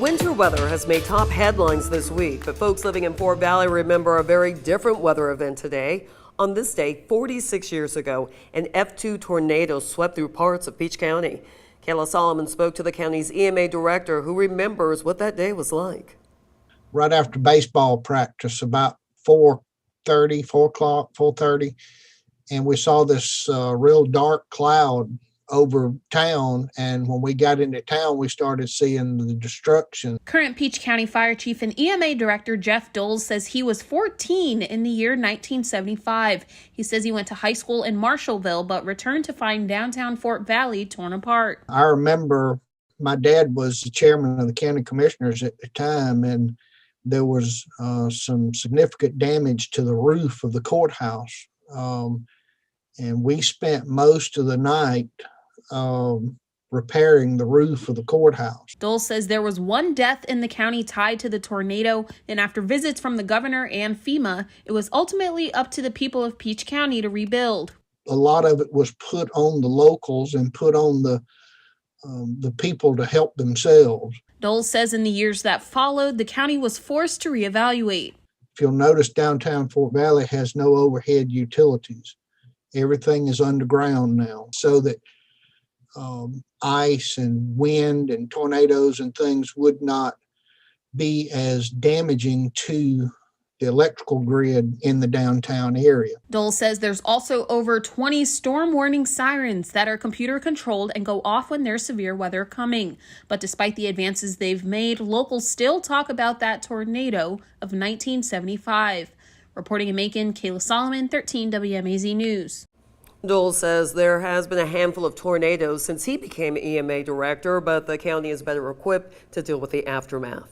Winter weather has made top headlines this week, but folks living in Fort Valley remember a very different weather event today. On this day, 46 years ago, an F2 tornado swept through parts of Peach County. Kayla Solomon spoke to the county's EMA director, who remembers what that day was like. Right after baseball practice, about 4:30, and we saw this real dark cloud over town, and when we got into town we started seeing the destruction. Current Peach County Fire Chief and EMA Director Jeff Doles says he was 14 in the year 1975. He says he went to high school in Marshallville but returned to find downtown Fort Valley torn apart. I remember my dad was the chairman of the county commissioners at the time, and there was some significant damage to the roof of the courthouse, and we spent most of the night repairing the roof of the courthouse. Dole says there was one death in the county tied to the tornado, and after visits from the governor and FEMA, it was ultimately up to the people of Peach County to rebuild. A lot of it was put on the locals and put on the people to help themselves. Dole says in the years that followed, the county was forced to reevaluate. If you'll notice, downtown Fort Valley has no overhead utilities. Everything is underground now, so that ice and wind and tornadoes and things would not be as damaging to the electrical grid in the downtown area. Dole says there's also over 20 storm warning sirens that are computer controlled and go off when there's severe weather coming. But despite the advances they've made, locals still talk about that tornado of 1975. Reporting in Macon, Kayla Solomon, 13 WMAZ News. Dole says there has been a handful of tornadoes since he became EMA director, but the county is better equipped to deal with the aftermath.